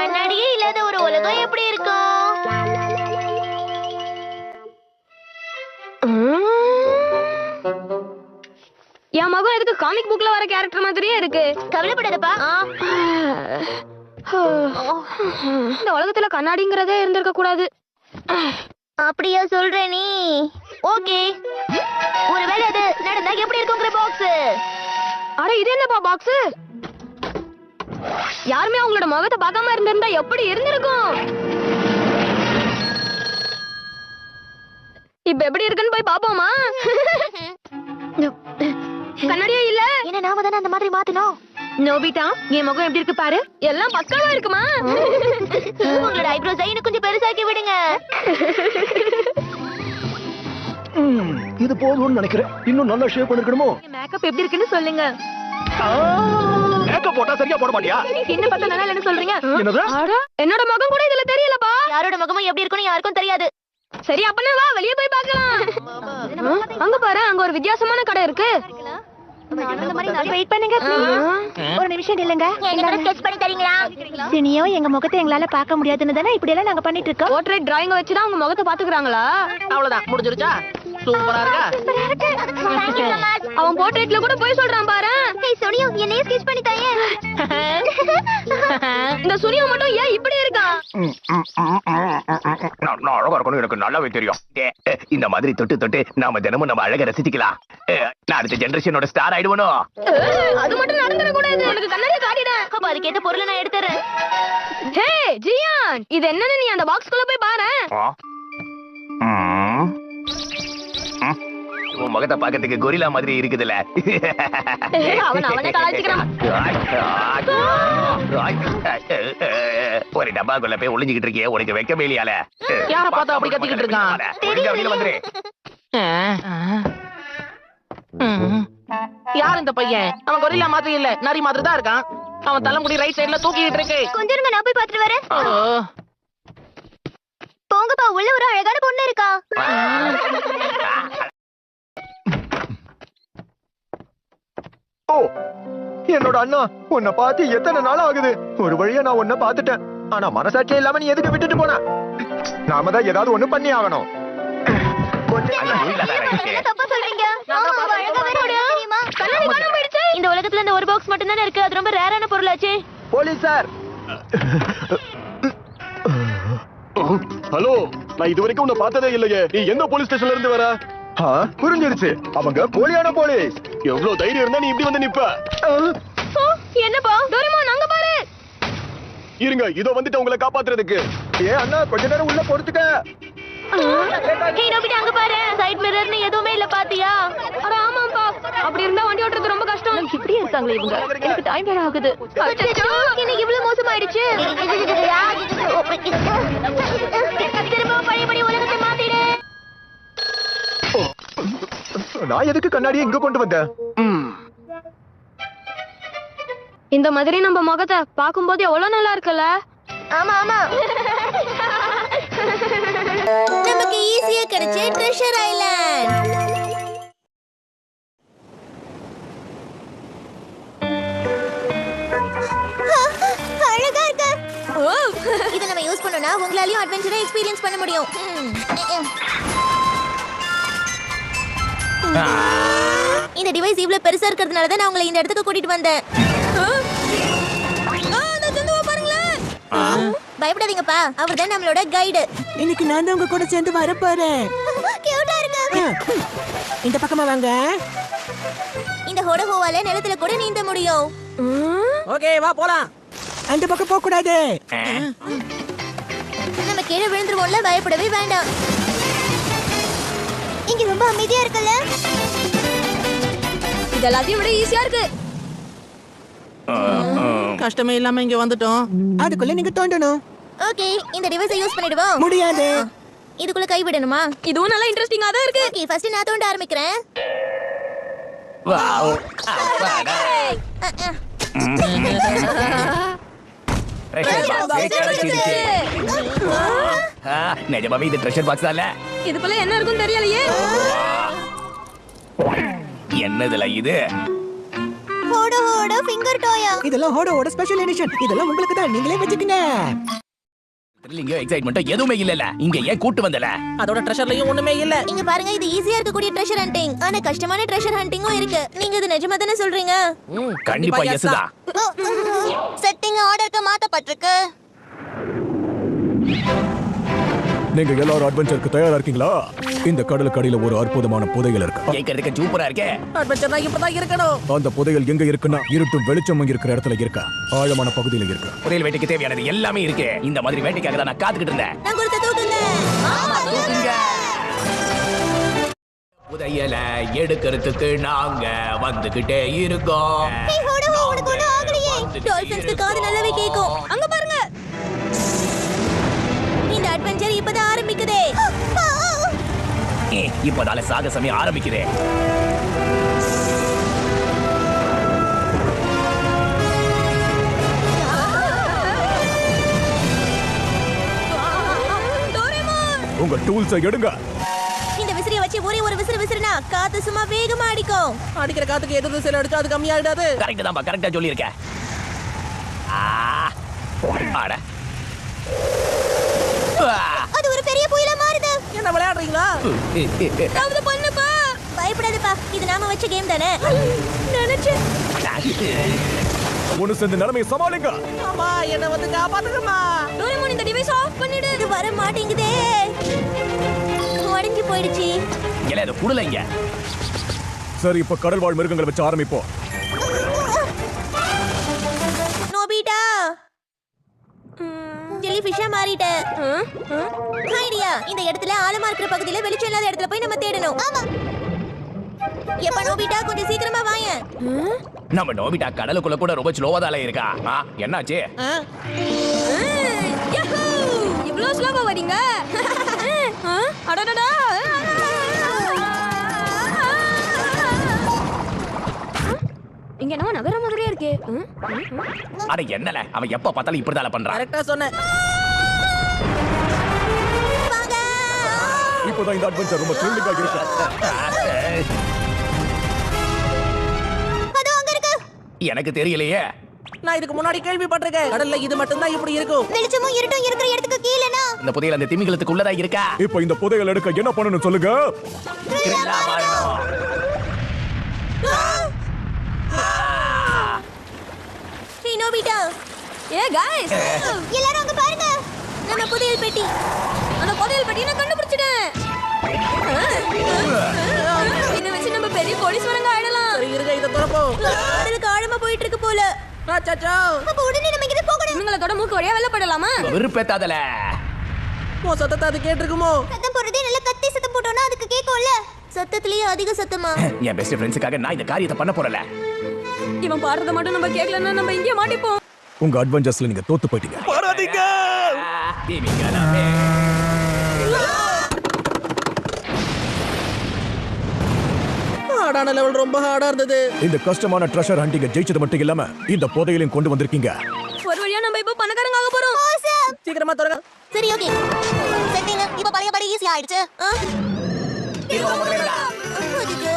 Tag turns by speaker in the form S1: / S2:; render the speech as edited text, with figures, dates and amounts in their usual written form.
S1: கண்ணாடியே இல்லாத ஒரு உலகம் எப்படி இருக்கும்?
S2: என் மகன் எதுக்கு காமிக் புக்ல வர கேரக்டர் மாதிரியே இருக்கு.
S1: கவலைப்படாதப்பா.
S2: இந்த உலகத்துல கண்ணாடிங்கிறதே இருந்திருக்க கூடாது.
S1: அப்படியா சொல்ற நீ? ஓகே, ஒருவேளை அது நடந்தா எப்படி இருக்குங்கிற பாக்ஸ்.
S2: அட இது என்னப்பா பாக்ஸ்? யாருமே அவங்களோட முகத்தை பார்க்காம இருந்திருந்தா எப்படி இருந்திருக்கும்? இப்ப எப்படி இருக்குன்னு போய் பாப்போமா? கண்ணாடியே இல்ல.
S1: என்ன நாம தானே அந்த மாதிரி மாத்தணும்.
S2: நோபிட்டா, என் முகம் எப்படி இருக்கு பாரு. எல்லாம் பக்காவா இருக்குமா?
S1: உங்களோட ஐப்ரோஸ் இன்னும் கொஞ்சம் பெருசாக்கி விடுங்க.
S3: இது போதும்னு நினைக்கிறேன். இன்னும் நல்லா ஷேப் பண்ணிருக்கணுமோ?
S2: மேக்கப் எப்படி இருக்குன்னு சொல்லுங்க.
S3: மேக்கப் போட்டா சரியா போட மாட்டியா?
S2: என்ன பார்த்தா நல்லா இல்லைன்னு சொல்றீங்க?
S3: என்னது?
S2: என்னோட முகம் கூட இதுல தெரியலப்பா.
S1: யாரோட முகமும் எப்படி இருக்குன்னு யாருக்கும் தெரியாது.
S2: சரி அப்பனா வா வெளிய போய் பார்க்கலாம். அங்க பாரு, அங்க ஒரு வித்தியாசமான கடை இருக்கு.
S1: வெயிட் பண்ணுங்க. ஒரு நிமிஷம் இல்லங்க. எங்களால ஸ்கெட்ச் பண்ணி தரீங்களா? சினியோ எங்க முகத்தை எங்களால பார்க்க முடியாதுன்னு தானே இப்படி எல்லாம் நாங்க பண்ணிட்டு இருக்கோம்.
S2: போர்ட்ரைட் டிராயிங் வச்சு தான் உங்க முகத்தை பாத்துக்கறாங்களா?
S4: அவ்வளவுதான், முடிஞ்சிருச்சா? சூப்பரா இருக்கா?
S2: அவன் போர்ட்ரைட்ல கூட போய் சொல்றான் பாரு.
S1: ஏய் சுனியோ, என்னைய ஸ்கெட்ச் பண்ணி தாயே.
S2: இந்த சுனியோ மட்டும் ஏன் இப்படி இருக்கான்?
S3: நான் அழகா இருக்கணும், எனக்கு நல்லாவே தெரியும். இந்த மாதிரி தொட்டு தொட்டு நாம தினமும் நம்ம அழகை ரசிச்சுக்கலாம். நான் அடுத்த ஜெனரேஷனோட ஸ்டார் ஆயிடுவனோ?
S2: அது மட்டும் நடந்துட கூடாது. எனக்கு கண்ணாடியை காட்டிடு.
S1: அப்ப அதுக்கேத்த பொருளை நான் எடுத்துறேன்.
S2: ஹே ஜியான், இது என்னன்னு நீ அந்த பாக்ஸ்க்குள்ள போய் பாரு.
S3: உன் முகத்தை பாக்கிறதுக்கு கொரில்லா மாதிரி இருக்குதுல்ல.
S2: அவனே கலாய்ச்சிக்கிறான்.
S3: ஒரு டப்பாக்குள்ள போய் ஒளிஞ்சுக்கிட்டு இருக்கியே, உனக்கு வைக்க வேலையால.
S4: யார பார்த்தா அப்படி கத்திக்கிட்டு இருக்கான்?
S3: வந்துரு.
S4: யார் இந்த பையன்? அவன் கொரில்லா மாதிரி இல்ல, நரி மாதிரி தான் இருக்கான். அவன் தலைமுடி ரைட் சைடுல தூக்கிட்டு இருக்கு.
S1: கொஞ்சம் இருங்க, நான் போய் பாத்துட்டு வரேன். போங்கப்பா, உள்ள ஒரு அழகான பொண்ணு இருக்கா.
S5: ஓ, என்னோட அண்ணா, உன்னை பார்த்து எத்தனை நாள் ஆகுது. ஒரு வழியா நான் உன்னை பார்த்துட்டேன். ஆனா மனசாட்சியே இல்லாம நீ எதுக்கு விட்டுட்டு போன? நாம தான் ஏதாவது ஒண்ணு பண்ணி ஆகணும்.
S1: தப்பா சொல்றீங்க. இந்த உலகத்துல இந்த ஒரு பாக்ஸ் மட்டும் தானே இருக்கு. அது ரொம்ப ரேரான பொருளாச்சே.
S5: Police sir.
S6: ஹலோ, நான் இது வரைக்கும் உன்னை பார்த்ததே இல்லையே. நீ எந்த போலீஸ் ஸ்டேஷன்ல இருந்து வர?
S5: புரிஞ்சிருச்சு, அவங்க போலியான போலீஸ்.
S6: எவ்வளவு தைரியம் இருந்தா நீ இப்படி வந்து நிப்ப?
S2: என்னப்பா டோரிமான், அங்க பாரு.
S6: இருங்க, இதோ வந்துட்டு உங்களை காப்பாத்துறதுக்கு.
S5: அண்ணா, கொஞ்ச நேரம் உள்ள பொறுத்துக்க.
S1: ஏய் நோபிட்டா, அங்க பாரு. சைடு மிரர்னு எதுவுமே இல்ல, பாத்தியா?
S2: அட ஆமாப்பா, அப்படி இருந்தா வண்டி ஓட்டுறது ரொம்ப கஷ்டம்.
S1: இப்படி இருக்காங்களே இவங்க. எனக்கு டைம் வேற ஆகுது. இன்னைக்கு இவ்வளவு மோசமாயிடுச்சு. திரும்ப பழையபடி உலகத்தை மாத்திடு.
S5: நான் எதுக்கு கண்ணாடியை இங்க கொண்டு வந்தேன்?
S2: இந்த மாதிரி நம்ம முகத்தை பாக்கும்போது எவ்வளவு நல்லா இருக்குல்ல?
S1: ஆமா ஆமா, நமக்கு ஈஸியா கிடைச்ச ட்ரெஷர் ஐலாண்ட். அழகா இருக்கு. இத நம்ம யூஸ் பண்ணோம்னா உங்களாலயும் அட்வென்ச்சரை எக்ஸ்பீரியன்ஸ் பண்ண முடியும். இந்த டிவைஸ் இவ்வளவு பெருசா இருக்கிறதுனால தான் நான் உங்களை இந்த இடத்துக்கு கூட்டிட்டு வந்தேன். பயப்படாதீங்கப்பா, அவர் தான் நம்மளோட கைடு.
S7: இன்னைக்கு நான் தான் உங்க கூட சேர்ந்து வர போறேன்.
S1: கியூட்டா இருக்கு.
S7: இந்த பக்கமா வாங்க.
S1: இந்த ஹோடஹோவால நிலத்துல கூட நீந்த முடியும்.
S7: ஓகே, வா போலாம். அந்த பக்கம் போக கூடாது.
S1: நம்ம கீழே விழுந்துருவோம்ல, பயப்படவே வேண்டாம். இங்க ரொம்ப அமைதியா இருக்குல்ல?
S2: இது எல்லாத்தையும் விட ஈஸியா இருக்கு.
S4: கஷ்டமே இல்லாம இங்க வந்துட்டோம்.
S7: அதுக்குள்ள நீங்க தோண்டணும்.
S1: ஓகே, இந்த டிவைஸை யூஸ் பண்ணிடுவோம்.
S7: முடியாது.
S1: இதுக்குள்ள கை விடணுமா?
S2: இதுவும் நல்லா இன்ட்ரெஸ்டிங்கா தான் இருக்கு.
S1: ஓகே, ஃபர்ஸ்ட் நான் தோண்ட ஆரம்பிக்கிறேன்.
S3: நிஜமாவே இது ட்ரெஷர் பாக்ஸ் அல்ல.
S2: இதுக்குள்ள என்ன இருக்குன்னு தெரியலையே.
S3: என்னதுல இது?
S1: ஹோடோ ஹோடோ ஃபிங்கர் டாயா.
S7: இதெல்லாம் ஹோடோவோட ஸ்பெஷல் எடிஷன். இதெல்லாம் உங்களுக்கு தான், நீங்களே வச்சுக்கங்க.
S3: த்ரில்லிங்கோ எக்ஸைட்மென்ட்டோ எதுவுமே இல்லல. இங்க ஏன் கூட்டு வந்தல?
S4: அதோட ட்ரெஷர்லயும் ஒண்ணுமே இல்ல.
S1: இங்க பாருங்க, இது ஈஸியா இருக்கக்கூடிய ட்ரெஷர் ஹண்டிங். ஆனா கஷ்டமான ட்ரெஷர் ஹண்டிங்கும் இருக்கு. நீங்க இது நிஜமா தானே சொல்றீங்க?
S3: கண்டிப்பா எஸ் தான்.
S1: செட்டிங் ஆர்டருக்கு மாத்தப்பட்டிருக்கு.
S6: நீங்க எல்லாரும் அட்வென்ச்சருக்கு தயாரா இருக்கீங்களா? இந்த கடலுக்கு அடியில ஒரு அற்புதமான புதையல் இருக்கு.
S3: கேக்குறதுக்கு சூப்பரா இருக்கே.
S4: அட்வென்ச்சர்னா இப்பதான் இருக்கணும்.
S6: அந்த புதையல் எங்க இருக்குன்னா இருட்டும் வெளிச்சமும் இருக்கிற இடத்துல இருக்கா. ஆழமான பகுதியில இருக்கு.
S3: புதையல் வேட்டைக்கு தேவையானது எல்லாமே இருக்கு. இந்த மாதிரி வேட்டைக்காக தான் நான் காத்துக்கிட்டு இருந்தேன்.
S1: நான் கொடுத்த தூக்குங்க.
S3: தூக்குங்க. புதையல எடுக்கிறதுக்கு நாங்க வந்துகிட்டே இருக்கோம்.
S1: ஹே ஹோடோ, உனக்கு ஒண்ணும் ஆகலையே. டால்பின்ஸ்க்கு காது நல்லாவே கேக்கும். அங்க பாருங்க. இந்த அட்வென்ச்சர் இப்பதான் ஆரம்பிக்குதே.
S3: இப்பதால சாகசமே ஆரம்பிக்குதே.
S6: உங்க டூல்ஸை எடுங்க.
S1: இந்த விசிறியை வச்சு ஒரே ஒரு விசிறு விசிறுனா காத்து சும்மா வேகமா அடிக்கும்.
S4: அடிக்கிற காத்துக்கு எதிர் திசையில அடிச்சா அது கம்மியாயிடாது.
S3: கரெக்ட் தான்ப்பா, கரெக்டா சொல்லியிருக்க. ஆட.
S1: அது ஒரு பெரிய புயலா மாறுது.
S4: என்ன விளையாடுறீங்களா?
S1: ஏதாவது பண்ணுப்பா. பயப்படாதப்பா, இது நாம வச்ச கேம் தானே. நினைச்சேன்.
S6: ஒன்னு சேர்ந்து நிலைமையை சமாளிங்க.
S4: அம்மா என்ன வந்து காப்பாத்துங்கம்மா.
S1: டோரேமோன், இந்த டிவைஸ் ஆஃப் பண்ணிடு. இது வர மாட்டேங்குதே. உடைஞ்சு போயிடுச்சு.
S3: இல்ல அது புடலைங்க.
S6: சரி, இப்ப கடல் வாழ் மிருகங்களை வச்சு ஆரம்பிப்போம்.
S1: நோபிட்டா, ஜெல்லி ஃபிஷ்ஷா மாறிட்ட. ஐடியா, இந்த இடத்துல ஆழமா இருக்கிற பகுதியில வெளிச்சம் இல்லாத இடத்துல போய் நம்ம தேடணும். ஆமா. எப்ப நோபிட்டா, கொஞ்சம் சீக்கிரமா வாயேன்.
S3: நம்ம நோபிட்டா கடலுக்குள்ள கூட ரொம்ப ஸ்லோவா தான் இருக்கா. என்னாச்சு?
S2: யஹூ! இவ்ளோ ஸ்லோவா வரீங்க? அடடடா! இங்க என்னமோ நகர மாதிரியே இருக்கே.
S3: அட என்னல, அவன் எப்ப பார்த்தாலும் இப்படிதான் பண்றான்.
S4: கரெக்டா சொன்னேன்.
S1: வாங்க.
S6: இப்போதான் இந்த அட்வென்ச்சர் ரொம்ப த்ரில்லிங்கா இருக்கு.
S1: அது அங்க இருக்கு.
S3: எனக்கு தெரியலையே.
S4: நான் இதுக்கு முன்னாடி கேள்விப்பட்டிருக்கேன். கடல்ல இது மட்டும் தான் இப்படி இருக்கும்.
S1: வெளிச்சமும் இருட்டும் இருக்கிற இடத்துக்கு கீழனா.
S3: இந்த புதையல் அந்த திமிங்கலத்துக்கு உள்ளதா இருக்கா?
S6: இப்போ இந்த புதையல் எடுக்க என்ன பண்ணணும் சொல்லுங்க.
S3: த்ரில்லா மாறணும்.
S1: ஹே நோபிட்டா.
S2: ஏ गाइस,
S1: எல்லாரும் அங்க பாருங்க. நம்ம புதையல் பெட்டி.
S2: அந்த புதையல் பெட்டியை நான் கண்டுபிடிச்சிட்டேன். இத வச்சு நம்ம பெரிய கோடீஸ்வரங்க ஆயிடலாம்.
S4: சரி இருங்க, இத துறப்போம்.
S1: கடலுக்கு ஆழமா போயிட்டு இருக்கு போல.
S4: அச்சச்சோ.
S1: அப்ப உடனே நம்ம இங்க போகணும்.
S2: இவங்களோட மூக்கு வழியா வெளில படலாமா?
S3: விருப்பத்தாதல.
S4: உன் சத்தத்தை அது கேட்டிருக்குமோ?
S1: சத்தம் போடுறதே நல்ல கத்தி சத்தம் போட்டோம்னா அதுக்கு கேட்கும்ல. சத்தத்திலேயே அதிக சத்தமா?
S3: என் பெஸ்ட் ஃப்ரெண்ட்ஸுக்காக நான் இந்த காரியத்தை பண்ண போறல.
S2: இவன் பாடுறத மட்டும் நம்ம கேட்கலன்னா நம்ம இங்கே மாட்டிப்போம்.
S6: உங்க அட்வென்ச்சர்ஸ்ல நீங்க தோத்து போயிட்டீங்க.
S3: போராதீங்க. திமிங்கலமே.
S4: ஹார்டான லெவல் ரொம்ப ஹார்டா இருந்தது.
S6: இந்த கஷ்டமான ட்ரெஷர் ஹண்டிங்க ஜெயிச்சது மட்டும் இல்லாம இந்த புதையலையும் கொண்டு வந்திருக்கீங்க.
S2: ஒரு வழியா நம்ம இப்போ பணக்காரங்க ஆக போறோம்.
S4: சீக்கிரமா தொடங்க.
S1: சரி ஓகே. செட்டிங் இப்ப பழையபடி ஈஸி ஆயிடுச்சு.
S3: இது முதல்ல.
S1: அதுக்கு